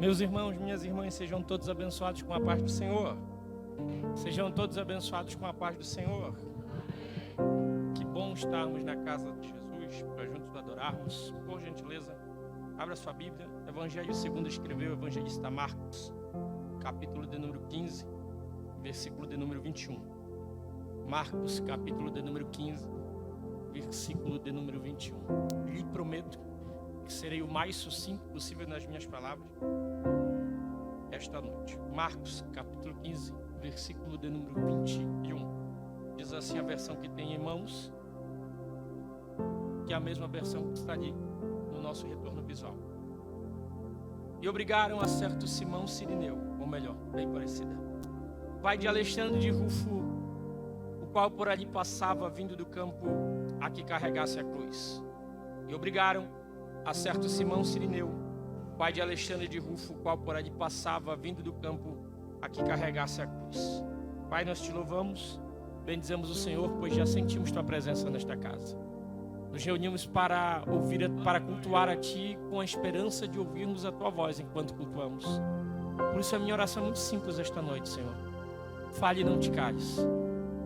Meus irmãos, minhas irmãs, sejam todos abençoados com a paz do Senhor. Sejam todos abençoados com a paz do Senhor. Que bom estarmos na casa de Jesus para juntos adorarmos. Por gentileza, abra sua Bíblia. Evangelho segundo escreveu o evangelista Marcos, capítulo de número 15, versículo de número 21. Marcos, capítulo de número 15, versículo de número 21. Lhe prometo que serei o mais sucinto possível nas minhas palavras esta noite. Marcos, capítulo 15, versículo de número 21. Diz assim a versão que tem em mãos, que é a mesma versão que está ali no nosso retorno visual. E obrigaram a certo Simão Cirineu, ou melhor, bem parecida, pai de Alexandre de Rufo, o qual por ali passava vindo do campo a que carregasse a cruz. E obrigaram a certo Simão Cirineu, pai de Alexandre de Rufo, o qual por ali passava vindo do campo a que carregasse a cruz. Pai, nós te louvamos, bendizemos o Senhor, pois já sentimos tua presença nesta casa. Nos reunimos para cultuar a ti, com a esperança de ouvirmos a tua voz enquanto cultuamos. Por isso a minha oração é muito simples esta noite, Senhor. Fale e não te cales.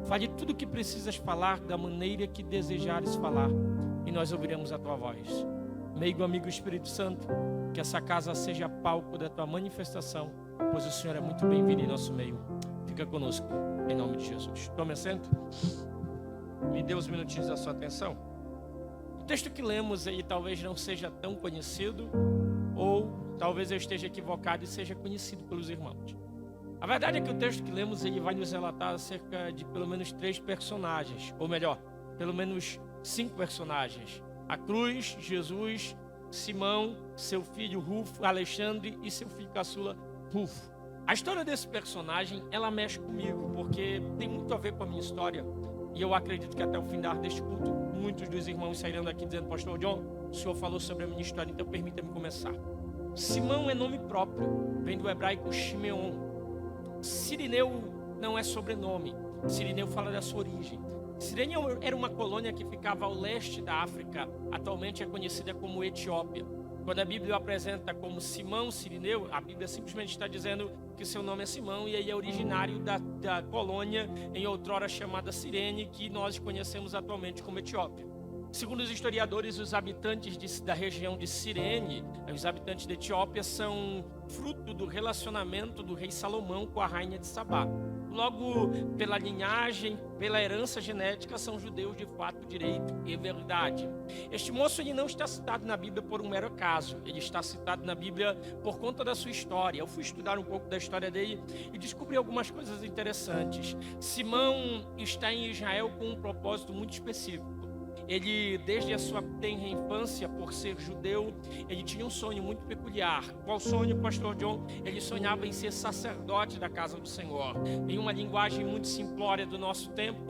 Fale tudo o que precisas falar da maneira que desejares falar, e nós ouviremos a tua voz. Meigo amigo Espírito Santo, que essa casa seja palco da tua manifestação, pois o Senhor é muito bem-vindo em nosso meio. Fica conosco, em nome de Jesus. Tome assento. Me dê uns minutinhos da sua atenção. O texto que lemos aí talvez não seja tão conhecido, ou talvez eu esteja equivocado e seja conhecido pelos irmãos. A verdade é que o texto que lemos ele vai nos relatar acerca de pelo menos 3 personagens, ou melhor, pelo menos 5 personagens. A cruz, Jesus, Simão, seu filho Rufo, Alexandre e seu filho caçula Rufo. A história desse personagem, ela mexe comigo, porque tem muito a ver com a minha história. E eu acredito que até o final deste culto, muitos dos irmãos sairão daqui dizendo: Pastor John, o senhor falou sobre a minha história, então permita-me começar. Simão é nome próprio, vem do hebraico Shimeon. Cirineu não é sobrenome, Cirineu fala da sua origem. Cirineu era uma colônia que ficava ao leste da África, atualmente é conhecida como Etiópia. Quando a Bíblia o apresenta como Simão Cirineu, a Bíblia simplesmente está dizendo que seu nome é Simão e ele é originário da colônia em outrora chamada Cirene, que nós conhecemos atualmente como Etiópia. Segundo os historiadores, os habitantes da região de Cirene, os habitantes da Etiópia, são fruto do relacionamento do rei Salomão com a rainha de Sabá. Logo, pela linhagem, pela herança genética, são judeus de fato, direito e verdade. Este moço ele não está citado na Bíblia por um mero acaso. Ele está citado na Bíblia por conta da sua história. Eu fui estudar um pouco da história dele e descobri algumas coisas interessantes. Simão está em Israel com um propósito muito específico. Ele, desde a sua tenra infância, por ser judeu, ele tinha um sonho muito peculiar. Qual sonho, pastor John? Ele sonhava em ser sacerdote da casa do Senhor. Em uma linguagem muito simplória do nosso tempo,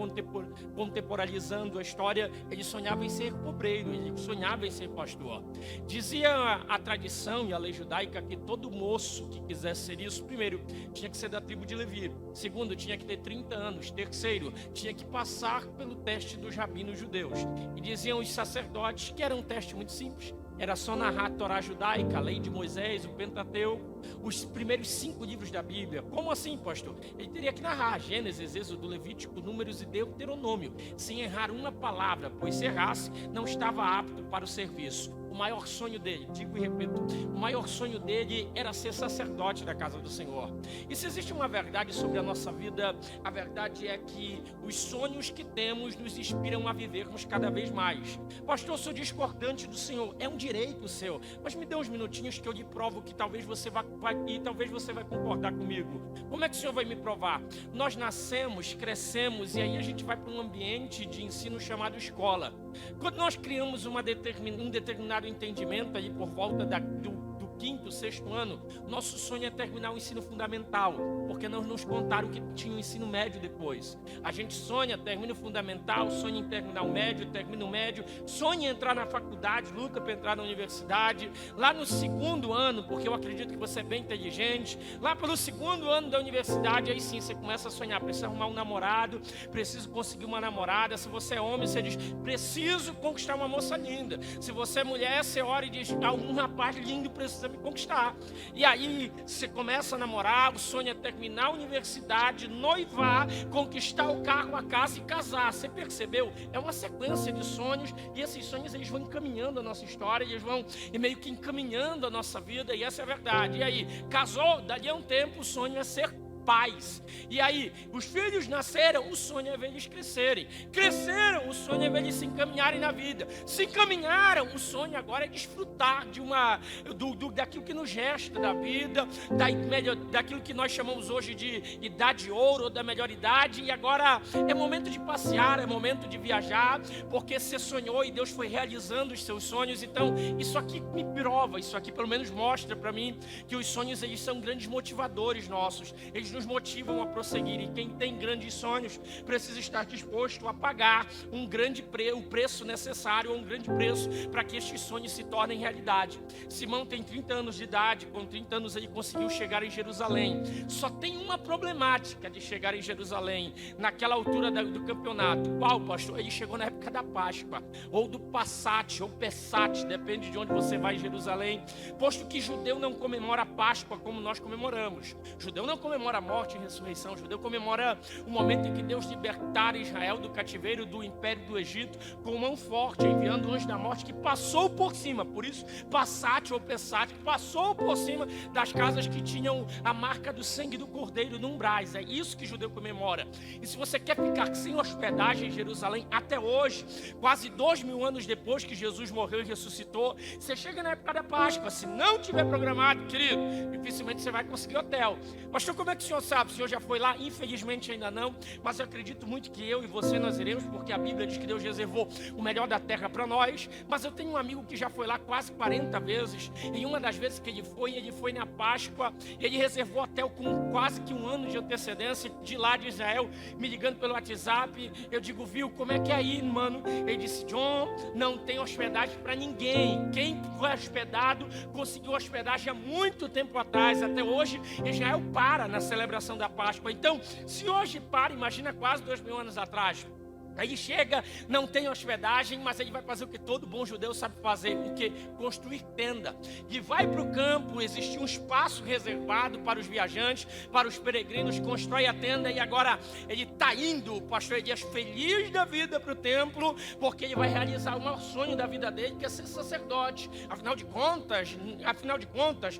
contemporaneizando a história, ele sonhava em ser obreiro, ele sonhava em ser pastor. Dizia a tradição e a lei judaica que todo moço que quisesse ser isso, primeiro, tinha que ser da tribo de Levi. Segundo, tinha que ter 30 anos. Terceiro, tinha que passar pelo teste dos rabinos judeus. E diziam os sacerdotes que era um teste muito simples. Era só narrar a Torá judaica, a lei de Moisés, o Pentateuco, os primeiros 5 livros da Bíblia. Como assim, pastor? Ele teria que narrar Gênesis, Êxodo, Levítico, Números e Deuteronômio, sem errar uma palavra, pois se errasse, não estava apto para o serviço. O maior sonho dele, digo e repito, o maior sonho dele era ser sacerdote da casa do Senhor. E se existe uma verdade sobre a nossa vida, a verdade é que os sonhos que temos nos inspiram a vivermos cada vez mais. Pastor, sou discordante do Senhor, é um direito seu, mas me dê uns minutinhos que eu lhe provo que talvez você vai concordar comigo. Como é que o Senhor vai me provar? Nós nascemos, crescemos e aí a gente vai para um ambiente de ensino chamado escola. Quando nós criamos um determinado entendimento aí por volta do 5º, 6º ano, nosso sonho é terminar o ensino fundamental, porque não nos contaram que tinha o ensino médio depois. A gente sonha, termina o fundamental, sonha em terminar o médio, termina o médio, sonha em entrar na faculdade, luta para entrar na universidade. Lá no 2º ano, porque eu acredito que você é bem inteligente, lá pelo 2º ano da universidade, aí sim você começa a sonhar, preciso arrumar um namorado, preciso conseguir uma namorada. Se você é homem, você diz, preciso conquistar uma moça linda. Se você é mulher, você ora e diz, algum rapaz lindo precisa precisa me conquistar. E aí você começa a namorar, o sonho é terminar a universidade, noivar, conquistar o carro, a casa e casar. Você percebeu? É uma sequência de sonhos, e esses sonhos eles vão encaminhando a nossa história, eles vão meio que encaminhando a nossa vida, e essa é a verdade. E aí, casou, dali a um tempo o sonho é ser pais. E aí, os filhos nasceram, o sonho é ver eles crescerem. Cresceram, o sonho é ver eles se encaminharem na vida. Se encaminharam, o sonho agora é desfrutar daquilo que nos resta da vida, daquilo que nós chamamos hoje de idade ouro, ou da melhor idade. E agora é momento de passear, é momento de viajar, porque você sonhou e Deus foi realizando os seus sonhos. Então, isso aqui me prova, isso aqui pelo menos mostra para mim que os sonhos eles são grandes motivadores nossos. Eles nos motivam a prosseguir, e quem tem grandes sonhos precisa estar disposto a pagar o preço necessário, ou um grande preço, para que estes sonhos se tornem realidade. Simão tem 30 anos de idade, com 30 anos ele conseguiu chegar em Jerusalém. Só tem uma problemática de chegar em Jerusalém, naquela altura do campeonato. Qual, pastor? Ele chegou na época da Páscoa, ou do Passat, ou Pessat, depende de onde você vai em Jerusalém, posto que judeu não comemora a Páscoa como nós comemoramos. Judeu não comemora morte e ressurreição. O judeu comemora o momento em que Deus libertara Israel do cativeiro do império do Egito com mão forte, enviando o anjo da morte que passou por cima, por isso Passat ou Pessat, que passou por cima das casas que tinham a marca do sangue do cordeiro no umbrais. É isso que o judeu comemora. E se você quer ficar sem hospedagem em Jerusalém até hoje, quase 2000 anos depois que Jesus morreu e ressuscitou, você chega na época da Páscoa, se não tiver programado, querido, dificilmente você vai conseguir hotel. Pastor, como é que o senhor sabe? O senhor já foi lá? Infelizmente ainda não, mas eu acredito muito que eu e você nós iremos, porque a Bíblia diz que Deus reservou o melhor da terra para nós. Mas eu tenho um amigo que já foi lá quase 40 vezes, e uma das vezes que ele foi na Páscoa, e ele reservou hotel com quase que um ano de antecedência, de lá de Israel, me ligando pelo WhatsApp. Eu digo, viu, como é que é aí, mano? Ele disse, John, não tem hospedagem para ninguém. Quem foi hospedado, conseguiu hospedagem há muito tempo atrás, até hoje Israel para na celebração da Páscoa. Então, se hoje para, imagina quase 2000 anos atrás. Aí chega, não tem hospedagem, mas ele vai fazer o que todo bom judeu sabe fazer, o que? Construir tenda. E vai para o campo, existe um espaço reservado para os viajantes, para os peregrinos, constrói a tenda, e agora ele está indo, o pastor Elias, feliz da vida para o templo, porque ele vai realizar o maior sonho da vida dele, que é ser sacerdote. Afinal de contas,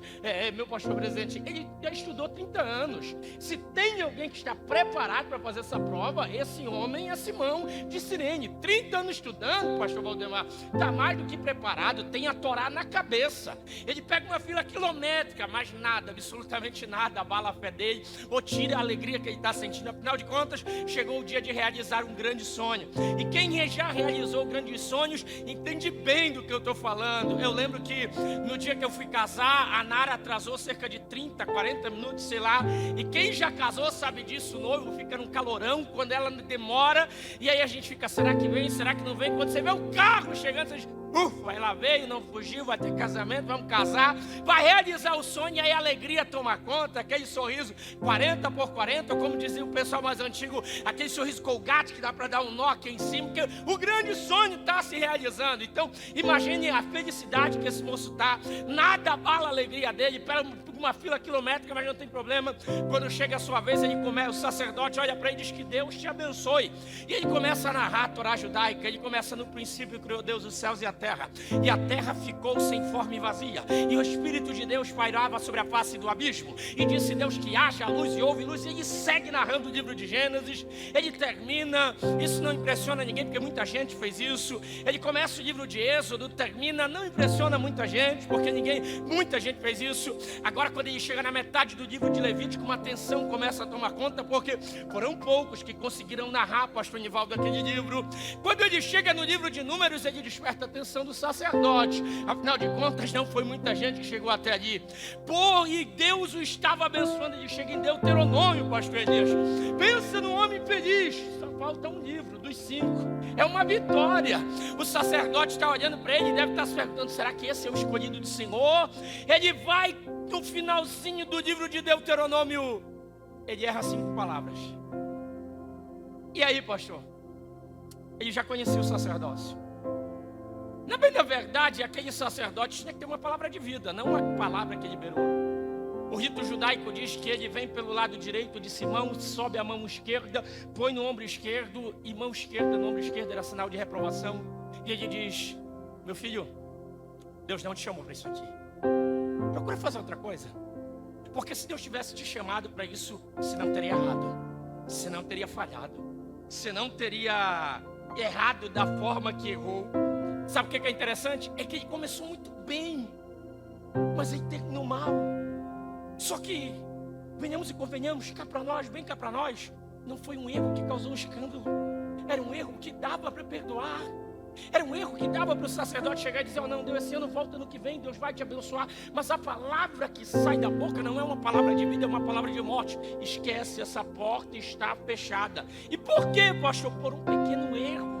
meu pastor presidente, ele já estudou 30 anos. Se tem alguém que está preparado para fazer essa prova, esse homem é Simão de Cirene. 30 anos estudando, pastor Valdemar, está mais do que preparado, tem a Torá na cabeça. Ele pega uma fila quilométrica, mas nada, absolutamente nada, abala a fé dele, ou tira a alegria que ele está sentindo. Afinal de contas, chegou o dia de realizar um grande sonho. E quem já realizou grandes sonhos, entende bem do que eu estou falando. Eu lembro que no dia que eu fui casar, a Nara atrasou cerca de 30, 40 minutos, sei lá, e quem já casou sabe disso, o noivo fica num calorão quando ela demora, e aí a gente fica, será que vem, será que não vem? Quando você vê o carro chegando, você diz, ufa, ela veio, não fugiu, vai ter casamento, vamos casar, vai realizar o sonho, e aí a alegria toma conta, aquele sorriso 40 por 40, ou como dizia o pessoal mais antigo, aquele sorriso Colgate que dá para dar um nó aqui em cima, porque o grande sonho está se realizando. Então, imagine a felicidade que esse moço está, nada abala a alegria dele, pega uma fila quilométrica, mas não tem problema. Quando chega a sua vez, o sacerdote olha para ele e diz que Deus te abençoe, e ele começa a narrar a Torá judaica. Ele começa: no princípio criou Deus os céus e a terra ficou sem forma e vazia, e o Espírito de Deus pairava sobre a face do abismo, e disse Deus que haja luz, e houve luz. E ele segue narrando o livro de Gênesis, ele termina, isso não impressiona ninguém, porque muita gente fez isso. Ele começa o livro de Êxodo, termina, não impressiona muita gente, porque muita gente fez isso. Agora, quando ele chega na metade do livro de Levítico, uma tensão começa a tomar conta, porque foram poucos que conseguiram narrar, pastor Nivaldo, aquele livro. Quando ele chega no livro de Números, ele desperta a atenção do sacerdote. Afinal de contas, não foi muita gente que chegou até ali. E Deus o estava abençoando. Ele chega em Deuteronômio, pastor Elias. Pensa num homem feliz. Só falta um livro dos 5. É uma vitória. O sacerdote está olhando para ele e deve estar se perguntando: será que esse é o escolhido do Senhor? Ele vai no finalzinho do livro de Deuteronômio, ele erra 5 palavras. E aí, pastor? Ele já conhecia o sacerdócio. Na verdade, aquele sacerdote tinha que ter uma palavra de vida, não uma palavra que liberou. O rito judaico diz que ele vem pelo lado direito de Simão, sobe a mão esquerda, põe no ombro esquerdo, e mão esquerda no ombro esquerdo era sinal de reprovação. E ele diz: meu filho, Deus não te chamou para isso aqui. Procura fazer outra coisa. Porque se Deus tivesse te chamado para isso, você não teria errado, você não teria falhado, você não teria errado da forma que errou. Sabe o que é interessante? É que ele começou muito bem, mas ele terminou mal. Só que, venhamos e convenhamos, cá para nós, bem cá para nós, não foi um erro que causou um escândalo. Era um erro que dava para perdoar. Era um erro que dava para o sacerdote chegar e dizer: oh, não, Deus, esse ano volta no que vem, Deus vai te abençoar. Mas a palavra que sai da boca não é uma palavra de vida, é uma palavra de morte. Esquece, essa porta está fechada. E por quê, pastor? Por um pequeno erro,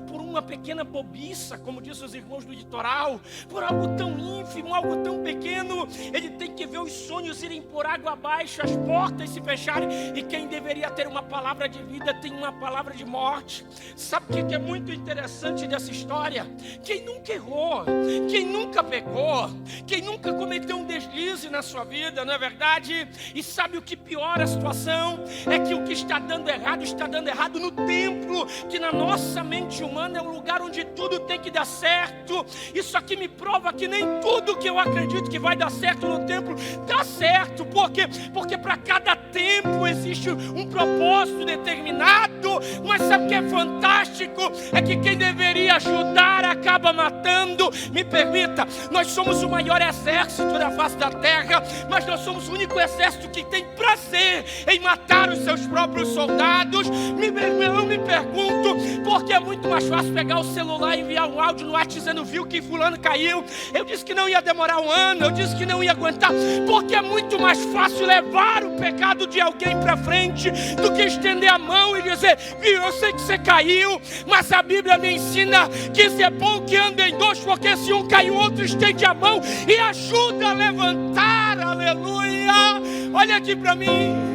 por uma pequena bobiça, como dizem os irmãos do litoral, por algo tão ínfimo, algo tão pequeno. Ele tem que ver os sonhos irem por água abaixo, as portas se fecharem, e quem deveria ter uma palavra de vida tem uma palavra de morte. Sabe o que é muito interessante dessa história? Quem nunca errou, quem nunca pecou, quem nunca cometeu um deslize na sua vida, não é verdade? E sabe o que piora a situação? É que o que está dando errado no templo, que na nossa mente humana é um lugar onde tudo tem que dar certo. Isso aqui me prova que nem tudo que eu acredito que vai dar certo no templo dá certo. Por quê? Porque para cada tempo existe um propósito determinado. Mas sabe o que é fantástico? É que quem deveria ajudar acaba matando. Me permita, nós somos o maior exército da face da terra, mas nós somos o único exército que tem prazer em matar os seus próprios soldados. Eu me pergunto, porque é muito mais fácil pegar o celular e enviar um áudio no WhatsApp dizendo: viu que fulano caiu, eu disse que não ia demorar um ano, eu disse que não ia aguentar. Porque é muito mais fácil levar o pecado de alguém para frente do que estender a mão e dizer: viu, eu sei que você caiu, mas a Bíblia me ensina que isso é bom que anda em dois, porque se um cai, o outro estende a mão e ajuda a levantar. Aleluia! Olha aqui para mim.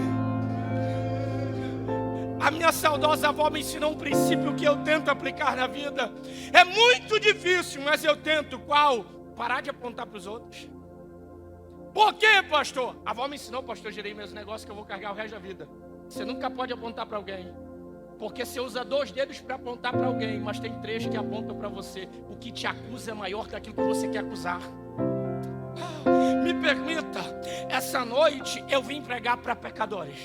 A minha saudosa avó me ensinou um princípio que eu tento aplicar na vida. É muito difícil, mas eu tento. Qual? Parar de apontar para os outros. Por quê, pastor? A avó me ensinou, pastor, gerei meus negócios que eu vou carregar o resto da vida. Você nunca pode apontar para alguém, porque você usa 2 dedos para apontar para alguém, mas tem 3 que apontam para você. O que te acusa é maior que aquilo que você quer acusar. Me permita, essa noite eu vim pregar para pecadores.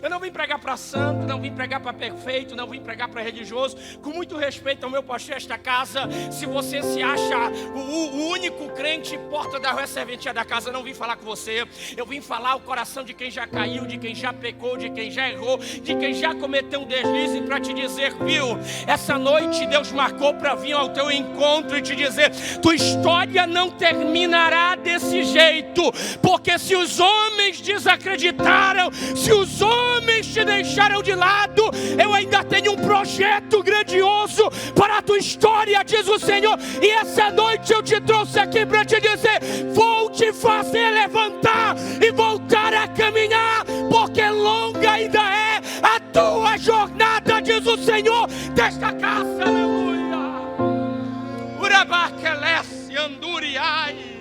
Eu não vim pregar para santo, não vim pregar para perfeito, não vim pregar para religioso. Com muito respeito ao meu pastor esta casa, se você se acha o único crente, porta da rua, serventia da casa, não vim falar com você. Eu vim falar o coração de quem já caiu, de quem já pecou, de quem já errou, de quem já cometeu um deslize, para te dizer: viu, essa noite Deus marcou para vir ao teu encontro e te dizer: tua história não terminará desse jeito, porque se os homens desacreditaram, se os homens te deixaram de lado, eu ainda tenho um projeto grandioso para a tua história, diz o Senhor. E essa noite eu te trouxe aqui para te dizer: vou te fazer levantar e voltar a caminhar, porque longa ainda é a tua jornada, diz o Senhor desta casa. Aleluia. Urabaquelesse anduriai.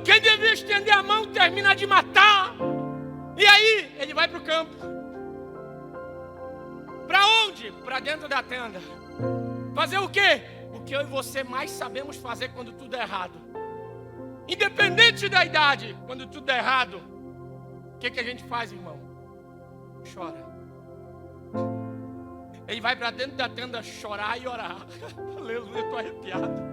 Quem devia estender a mão termina de matar. E aí ele vai para o campo. Para onde? Para dentro da tenda. Fazer o quê? O que eu e você mais sabemos fazer quando tudo é errado. Independente da idade, quando tudo é errado, o que a gente faz, irmão? Chora. Ele vai para dentro da tenda chorar e orar. Aleluia, eu estou arrepiado.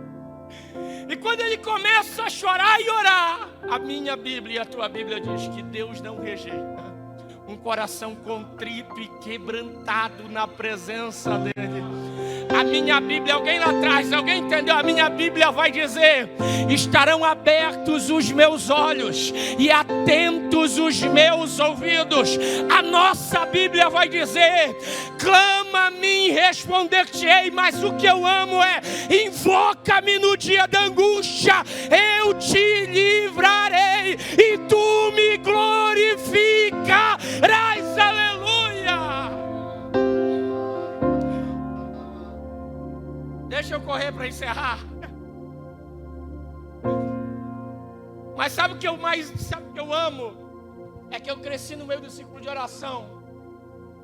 E quando ele começa a chorar e orar, a minha Bíblia e a tua Bíblia diz que Deus não rejeita um coração contrito e quebrantado na presença dele. A minha Bíblia, alguém lá atrás, alguém entendeu? A minha Bíblia vai dizer: estarão abertos os meus olhos e atentos os meus ouvidos. A nossa Bíblia vai dizer: clama a mim e responder-te-ei. Mas o que eu amo é: invoca-me no dia da angústia, eu te livrarei e tu me glorificarás. Aleluia. Deixa eu correr para encerrar. Mas sabe o que eu amo? É que eu cresci no meio do ciclo de oração.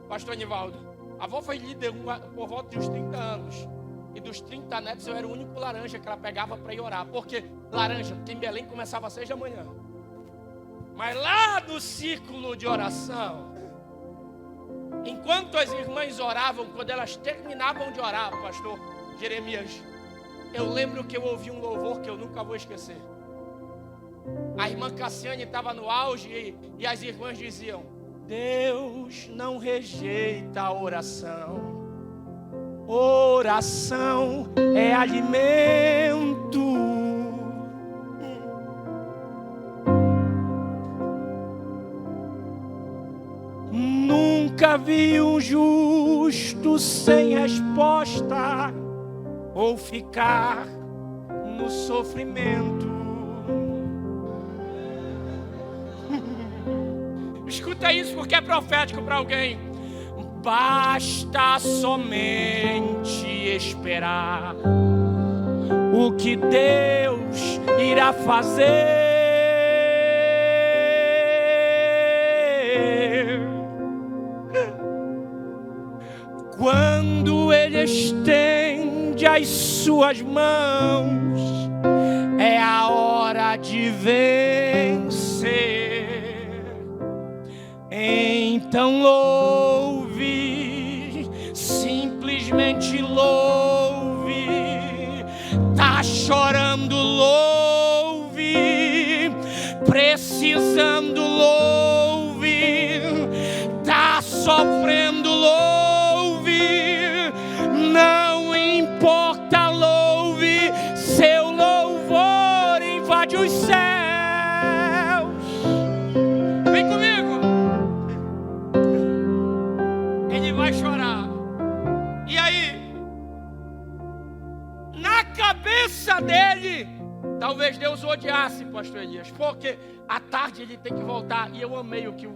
Pastor Anivaldo, a avó foi líder por volta de uns 30 anos. E dos 30 netos eu era o único laranja que ela pegava para ir orar. Porque laranja, porque em Belém começava às 6 da manhã. Mas lá no ciclo de oração, enquanto as irmãs oravam, quando elas terminavam de orar, pastor Jeremias, eu lembro que eu ouvi um louvor que eu nunca vou esquecer. A irmã Cassiane estava no auge e as irmãs diziam: Deus não rejeita a oração. Oração é alimento. Nunca vi um justo sem resposta ou ficar no sofrimento. Escuta isso porque é profético para alguém. Basta somente esperar o que Deus irá fazer. Quando Ele estende as suas mãos, é a hora de vencer. Então louve, simplesmente louve. Tá chorando, louve. Precisando, louve. Tá sofrendo, louve. Não importa, louve. Seu louvor invade os céus. Vem comigo. Ele vai chorar. E aí, na cabeça dele, talvez Deus o odiasse, pastor Elias, porque à tarde ele tem que voltar. E eu amei o que o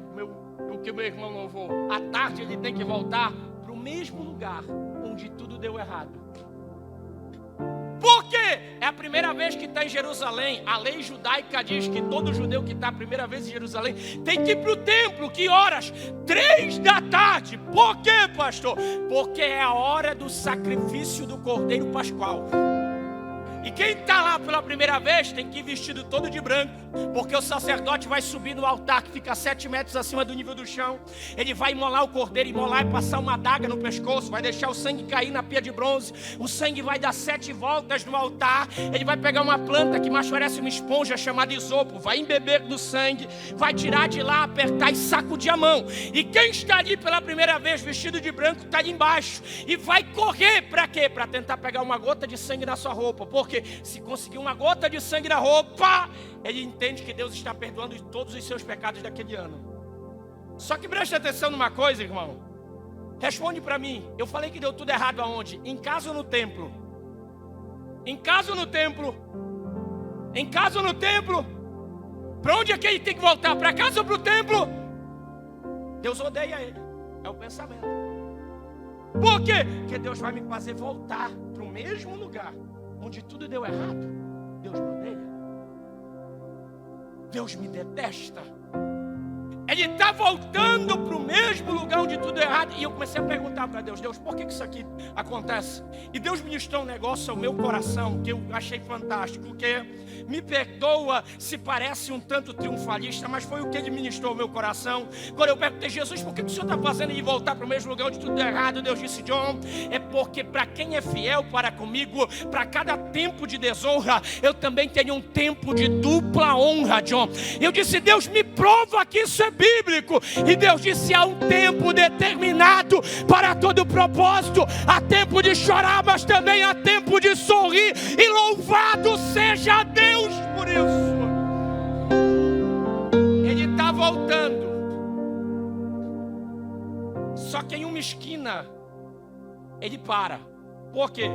meu irmão louvou. À tarde ele tem que voltar para o mesmo lugar onde tudo deu errado. Por quê? É a primeira vez que está em Jerusalém. A lei judaica diz que todo judeu que está a primeira vez em Jerusalém tem que ir para o templo. Que horas? 3 da tarde. Por quê, pastor? Porque é a hora do sacrifício do Cordeiro Pascual. E quem está lá pela primeira vez tem que ir vestido todo de branco, porque o sacerdote vai subir no altar que fica 7 metros acima do nível do chão. Ele vai imolar o cordeiro, imolar e passar uma adaga no pescoço, vai deixar o sangue cair na pia de bronze. O sangue vai dar 7 voltas no altar. Ele vai pegar uma planta que mais parece uma esponja chamada isopo, vai embeber do sangue, vai tirar de lá, apertar e sacudir a mão. E quem está ali pela primeira vez vestido de branco está ali embaixo e vai correr para quê? Para tentar pegar uma gota de sangue na sua roupa. Porque se conseguir uma gota de sangue na roupa, ele entende que Deus está perdoando todos os seus pecados daquele ano. Só que preste atenção numa coisa, irmão. Responde para mim. Eu falei que deu tudo errado aonde? Em casa ou no templo? Em casa ou no templo? Em casa ou no templo? Para onde é que ele tem que voltar? Para casa ou para o templo? Deus odeia ele. É o pensamento. Por quê? Porque Deus vai me fazer voltar para o mesmo lugar onde tudo deu errado. Deus me odeia. Deus me detesta. Ele está voltando para o mesmo lugar onde tudo é errado. E eu comecei a perguntar para Deus: Deus, por que isso aqui acontece? E Deus ministrou um negócio ao meu coração que eu achei fantástico, que me perdoa se parece um tanto triunfalista, mas foi o que Ele ministrou ao meu coração. Quando eu perguntei: Jesus, por que o Senhor está fazendo ele voltar para o mesmo lugar onde tudo é errado? Deus disse: John, é porque para quem é fiel para comigo, para cada tempo de desonra, eu também tenho um tempo de dupla honra, John. Eu disse: Deus, me prova que isso é bíblico. E Deus disse: há um tempo determinado para todo propósito. Há tempo de chorar, mas também há tempo de sorrir. E louvado seja Deus por isso. Ele está voltando. Só que em uma esquina ele para. Por quê?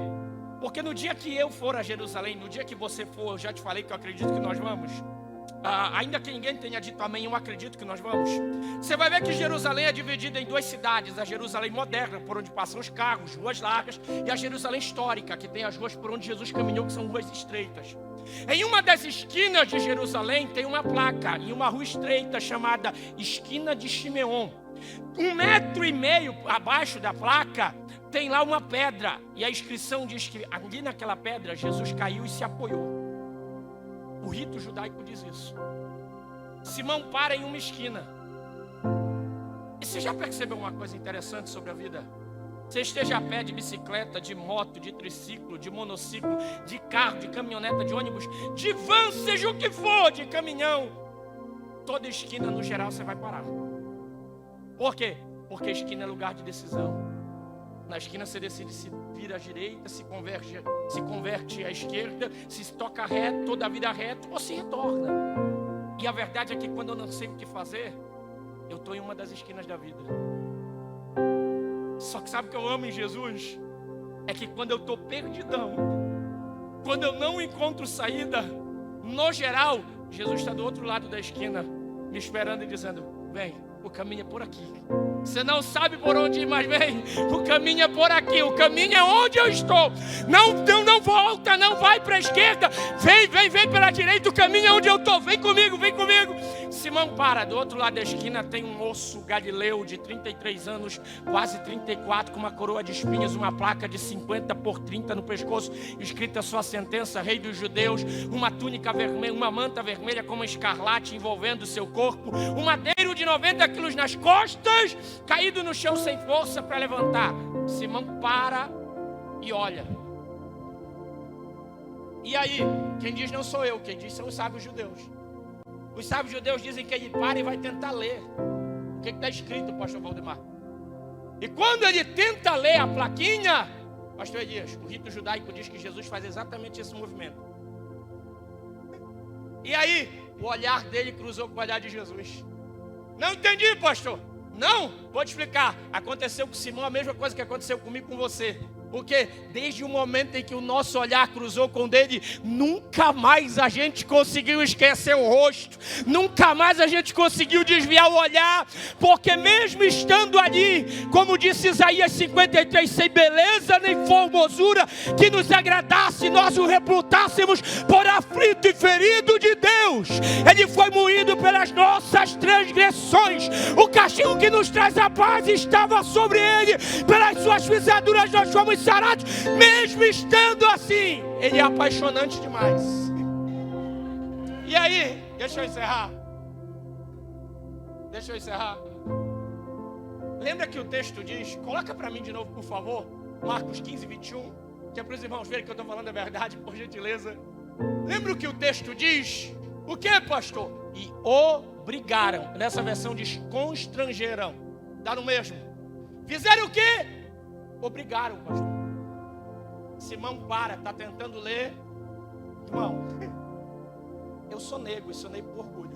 Porque no dia que eu for a Jerusalém, no dia que você for, eu já te falei que eu acredito que nós vamos. ainda que ninguém tenha dito amém, eu acredito que nós vamos. Você vai ver que Jerusalém é dividida em duas cidades: a Jerusalém moderna, por onde passam os carros, ruas largas, e a Jerusalém histórica, que tem as ruas por onde Jesus caminhou, que são ruas estreitas. Em uma das esquinas de Jerusalém tem uma placa, em uma rua estreita chamada Esquina de Simeon. 1,5 metro abaixo da placa tem lá uma pedra, e a inscrição diz que ali naquela pedra Jesus caiu e se apoiou. O rito judaico diz isso. Simão para em uma esquina. E você já percebeu uma coisa interessante sobre a vida? Você esteja a pé, de bicicleta, de moto, de triciclo, de monociclo, de carro, de caminhoneta, de ônibus, de van, seja o que for, de caminhão, toda esquina no geral você vai parar. Por quê? Porque a esquina é lugar de decisão. Na esquina você decide se vira à direita, se converte à esquerda, se toca reto, toda a vida reto, ou se retorna. E a verdade é que quando eu não sei o que fazer, eu estou em uma das esquinas da vida. Só que sabe o que eu amo em Jesus? É que quando eu estou perdidão, quando eu não encontro saída, no geral, Jesus está do outro lado da esquina, me esperando e dizendo: vem, o caminho é por aqui. Você não sabe por onde ir, mas vem, o caminho é por aqui, o caminho é onde eu estou. Não volta, não vai para a esquerda, vem pela direita, o caminho é onde eu estou, vem comigo. Simão para, do outro lado da esquina tem um moço galileu de 33 anos, quase 34, com uma coroa de espinhos, uma placa de 50 por 30 no pescoço, escrita sua sentença, rei dos judeus, uma túnica vermelha, uma manta vermelha como escarlate envolvendo o seu corpo, um madeiro de 90 quilos nas costas, caído no chão sem força para levantar. Simão para e olha. E aí, quem diz não sou eu, quem diz são os sábios judeus. Os sábios judeus dizem que ele para e vai tentar ler o que está escrito, pastor Valdemar. E quando ele tenta ler a plaquinha, pastor Elias, o rito judaico diz que Jesus faz exatamente esse movimento. E aí, o olhar dele cruzou com o olhar de Jesus. Não entendi, pastor. Não, vou te explicar. Aconteceu com Simão a mesma coisa que aconteceu comigo, com você. Porque desde o momento em que o nosso olhar cruzou com o dele, nunca mais a gente conseguiu esquecer o rosto, nunca mais a gente conseguiu desviar o olhar, porque mesmo estando ali, como disse Isaías 53, sem beleza nem formosura que nos agradasse, nós o reputássemos por aflito e ferido de Deus. Ele foi moído pelas nossas transgressões, o castigo que nos traz a paz estava sobre ele, pelas suas pisaduras nós fomos sarados. Mesmo estando assim, ele é apaixonante demais. E aí, deixa eu encerrar. Lembra que o texto diz, coloca para mim de novo, por favor, Marcos 15, 21, que é para os irmãos verem que eu estou falando a verdade, por gentileza. Lembra o que o texto diz? O que, pastor? E obrigaram. Nessa versão diz constrangeram. Dá no mesmo. Fizeram o quê? Obrigaram, pastor. Simão para, está tentando ler. Irmão, eu sou negro por orgulho.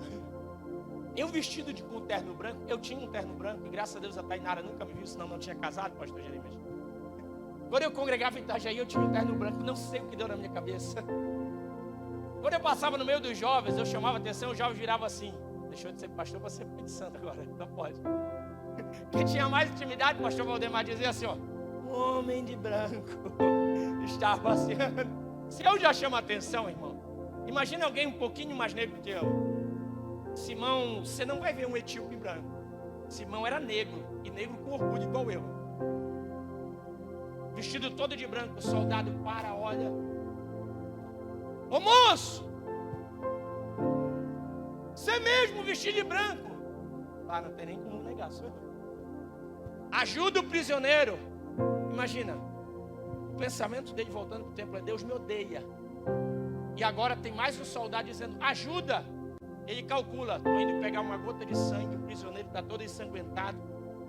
Eu vestido com um terno branco, eu tinha um terno branco, e graças a Deus a Tainara nunca me viu, senão não tinha casado, pastor Jeremias. Quando eu congregava em Itajaí, eu tinha um terno branco, não sei o que deu na minha cabeça. Quando eu passava no meio dos jovens, eu chamava atenção, os jovens viravam assim. Deixou de ser pastor para ser pai de santo agora, não pode. Quem tinha mais intimidade, o pastor Valdemar dizia assim, ó: homem de branco está passeando. Se eu já chamo atenção, irmão, imagina alguém um pouquinho mais negro que eu. Simão, você não vai ver um etíope branco. Simão era negro, e negro com orgulho igual eu. Vestido todo de branco, o soldado para, olha. Ô moço, você mesmo vestido de branco. Ah, não tem nem como negar, sou eu. Ajuda o prisioneiro. Imagina, o pensamento dele voltando para o templo é: Deus me odeia. E agora tem mais um soldado dizendo: ajuda. Ele calcula: estou indo pegar uma gota de sangue, o prisioneiro está todo ensanguentado.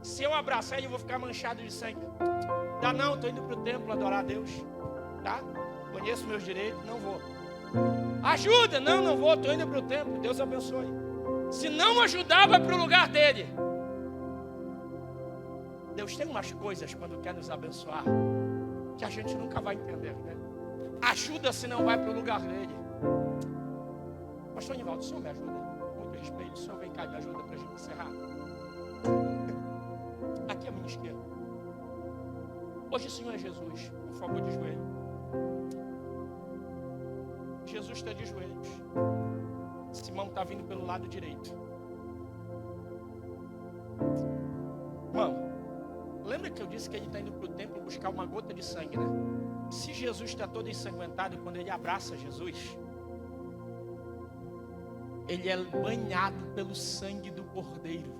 Se eu abraçar ele, eu vou ficar manchado de sangue. Dá não, estou indo para o templo adorar a Deus. Tá? Conheço meus direitos, não vou. Ajuda, não vou, estou indo para o templo. Deus abençoe. Se não ajudar, vai para o lugar dele. Deus tem umas coisas quando quer nos abençoar que a gente nunca vai entender, né? Ajuda se não vai para o lugar dele. Pastor Nivaldo, o senhor me ajuda? Muito respeito, o senhor vem cá e me ajuda para a gente encerrar. Aqui à minha esquerda. Hoje o Senhor é Jesus, por favor, de joelho. Jesus está de joelhos. Simão está vindo pelo lado direito. Irmão, lembra que eu disse que ele está indo para o templo buscar uma gota de sangue, né? Se Jesus está todo ensanguentado, quando ele abraça Jesus, ele é banhado pelo sangue do Cordeiro.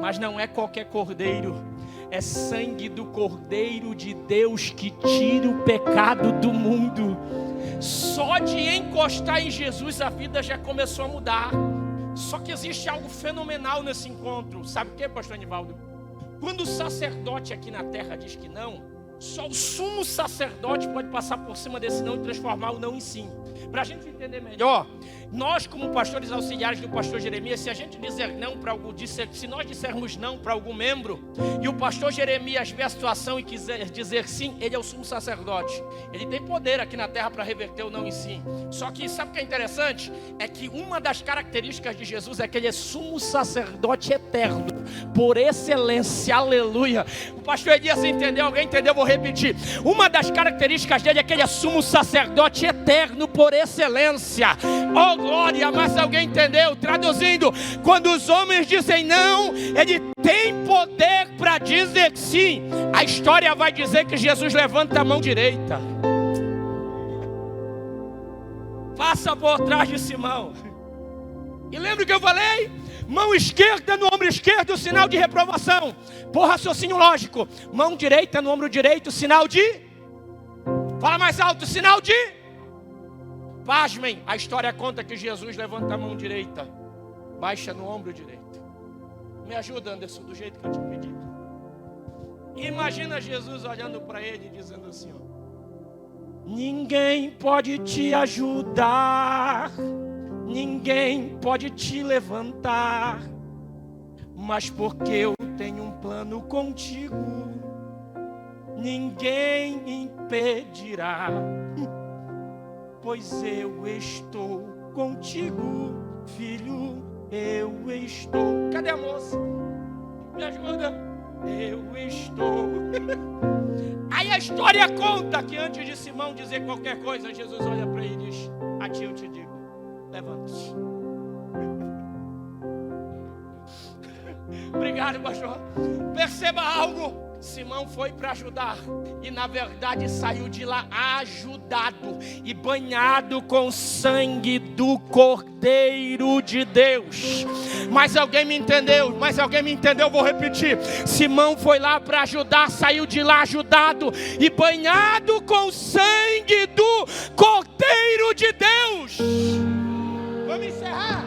Mas não é qualquer cordeiro, é sangue do Cordeiro de Deus que tira o pecado do mundo. Só de encostar em Jesus a vida já começou a mudar. Só que existe algo fenomenal nesse encontro. Sabe o que, pastor Nivaldo? Quando o sacerdote aqui na terra diz que não, só o sumo sacerdote pode passar por cima desse não e transformar o não em sim. Para a gente entender melhor, nós como pastores auxiliares do pastor Jeremias, se a gente dizer não para algum, se nós dissermos não para algum membro, e o pastor Jeremias vê a situação e quiser dizer sim, ele é o sumo sacerdote. Ele tem poder aqui na terra para reverter o não em sim. Só que sabe o que é interessante? É que uma das características de Jesus é que ele é sumo sacerdote eterno, por excelência, aleluia. O pastor Elias entendeu, alguém entendeu? Vou repetir. Uma das características dele é que ele é sumo sacerdote eterno por excelência. Oh glória, mas alguém entendeu? Traduzindo, quando os homens dizem não, ele tem poder para dizer sim. A história vai dizer que Jesus levanta a mão direita. Passa por trás de Simão. E lembra o que eu falei? Mão esquerda no ombro esquerdo, sinal de reprovação. Por raciocínio lógico. Mão direita no ombro direito, sinal de... Fala mais alto, sinal de... Pasmem, a história conta que Jesus levanta a mão direita, baixa no ombro direito. Me ajuda, Anderson, do jeito que eu te pedi. Imagina Jesus olhando para ele e dizendo assim, ó: ninguém pode te ajudar, ninguém pode te levantar, mas porque eu tenho um plano contigo, ninguém impedirá, pois eu estou contigo, filho, eu estou. Cadê a moça? Me ajuda. Eu estou. Aí a história conta que antes de Simão dizer qualquer coisa, Jesus olha para ele e diz: a ti eu te digo, levante-se. Obrigado, pastor. Perceba algo. Simão foi para ajudar e na verdade saiu de lá ajudado e banhado com o sangue do Cordeiro de Deus. Mas alguém me entendeu? Vou repetir. Simão foi lá para ajudar, saiu de lá ajudado e banhado com o sangue do Cordeiro de Deus. Vamos encerrar.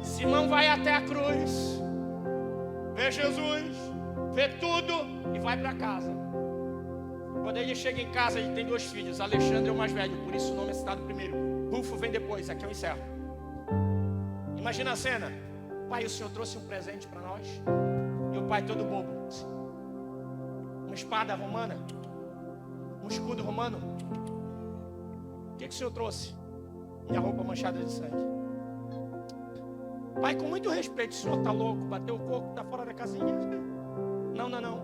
Simão vai até a cruz, vê Jesus, vê tudo e vai para casa. Quando ele chega em casa, ele tem 2 filhos. Alexandre é o mais velho, por isso o nome é citado primeiro. Rufo vem depois, aqui eu encerro. Imagina a cena: pai, o senhor trouxe um presente para nós? E o pai todo bobo: uma espada romana, um escudo romano. O que o senhor trouxe? Minha roupa manchada de sangue. Pai, com muito respeito, o senhor está louco? Bateu o coco, está fora da casinha. Não.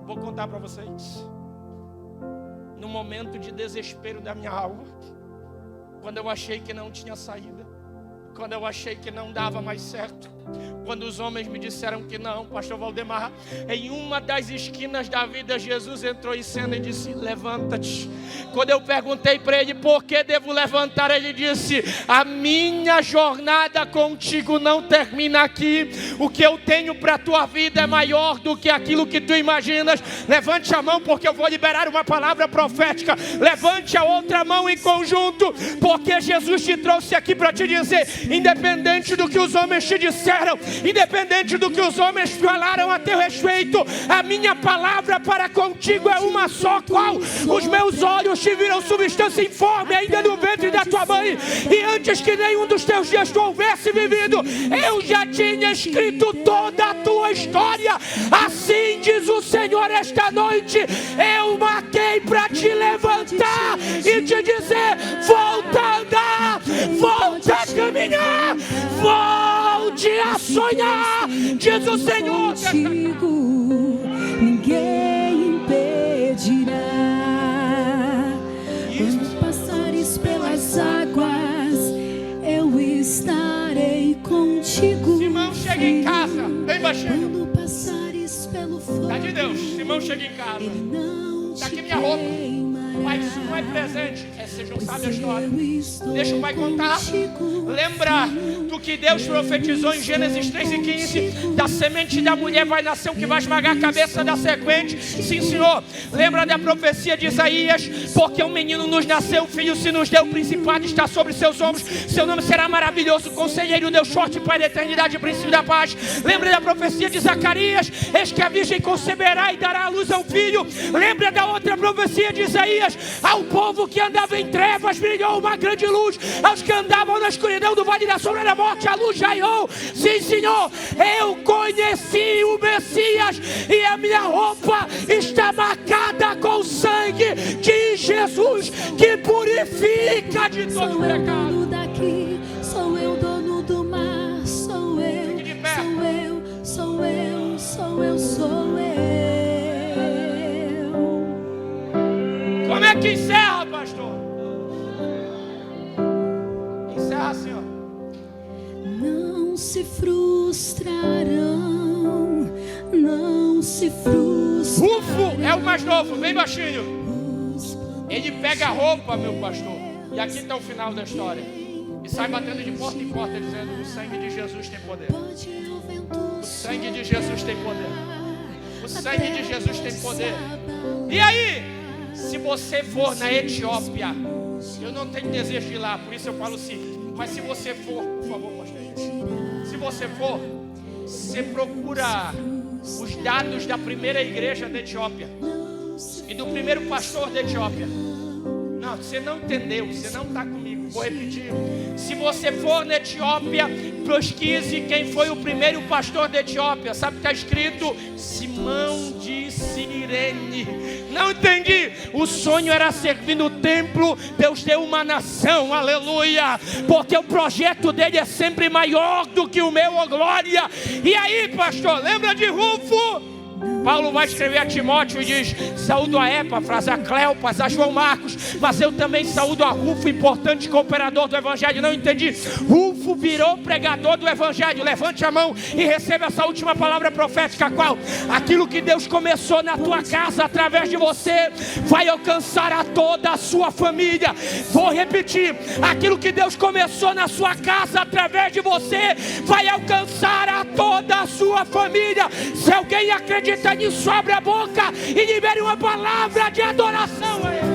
Vou contar para vocês. No momento de desespero da minha alma, quando eu achei que não tinha saída, quando eu achei que não dava mais certo, quando os homens me disseram que não, pastor Valdemar, em uma das esquinas da vida, Jesus entrou em cena e disse: levanta-te. Quando eu perguntei para ele por que devo levantar, ele disse: a minha jornada contigo não termina aqui. O que eu tenho para a tua vida é maior do que aquilo que tu imaginas. Levante a mão, porque eu vou liberar uma palavra profética. Levante a outra mão em conjunto, porque Jesus te trouxe aqui para te dizer: independente do que os homens te disseram, independente do que os homens falaram a teu respeito, a minha palavra para contigo é uma só, qual? Os meus olhos te viram substância informe ainda no ventre da tua mãe, e antes que nenhum dos teus dias tu houvesse vivido, eu já tinha escrito toda a tua história. Assim diz o Senhor esta noite, eu marquei para te levantar e te dizer: volta a andar, volta a caminhar, volte a sonhar, diz o Senhor. Contigo ninguém impedirá. Quando passares pelas águas, eu estarei contigo. Simão, chega em casa, bem baixinho. Quando passares pelo fogo, Tá de Deus, Simão, chega em casa. Tá aqui minha roupa. Pai, isso não é presente. Você não sabe a história. Deixa o pai contar. Lembra do que Deus profetizou em Gênesis 3:15? Da semente da mulher vai nascer o que vai esmagar a cabeça da serpente. Sim, Senhor. Lembra da profecia de Isaías? Porque um menino nos nasceu, um filho se nos deu, o principado está sobre seus ombros. Seu nome será maravilhoso, conselheiro, Deus forte, Pai da eternidade, príncipe da paz. Lembra da profecia de Zacarias? Eis que a virgem conceberá e dará à luz a um filho. Lembra da outra profecia de Isaías? Ao povo que andava em trevas brilhou uma grande luz, aos que andavam na escuridão do vale da sombra da morte a luz raiou. Sim, Senhor, eu conheci o Messias e a minha roupa está marcada com o sangue de Jesus, que purifica de todo pecado. Daqui, sou eu dono do mar, sou eu, sou eu, sou eu, sou eu, sou eu. Como é que encerra, pastor? Encerra assim, ó. Não se frustrarão, não se frustrarão. Rufo é o mais novo, bem baixinho. Ele pega a roupa, meu pastor, e aqui está o final da história, e sai batendo de porta em porta, dizendo: o sangue de Jesus tem poder. O sangue de Jesus tem poder. O sangue de Jesus tem poder. E aí, se você for na Etiópia, eu não tenho desejo de ir lá, por isso eu falo sim, mas se você for, por favor, mostra aí. Se você for, você procura os dados da primeira igreja da Etiópia e do primeiro pastor da Etiópia. Não, você não entendeu, você não está comigo, vou repetir. Se você for na Etiópia, pesquise quem foi o primeiro pastor da Etiópia. Sabe o que está escrito? Simão de Cirene. Não entendi. O sonho era servir no templo. Deus deu uma nação, aleluia, porque o projeto dele é sempre maior do que o meu, oh glória. E aí, pastor, lembra de Rufo? Paulo vai escrever a Timóteo e diz: saúdo a Epafras, a Cleopas, a João Marcos, mas eu também saúdo a Rufo, importante cooperador do evangelho. Não entendi. Rufo virou pregador do evangelho. Levante a mão e receba essa última palavra profética. Qual? Aquilo que Deus começou na tua casa através de você vai alcançar a toda a sua família. Vou repetir: aquilo que Deus começou na sua casa através de você vai alcançar a toda a sua família. Se alguém acredita nisso, abre a boca e libere uma palavra de adoração a Ele.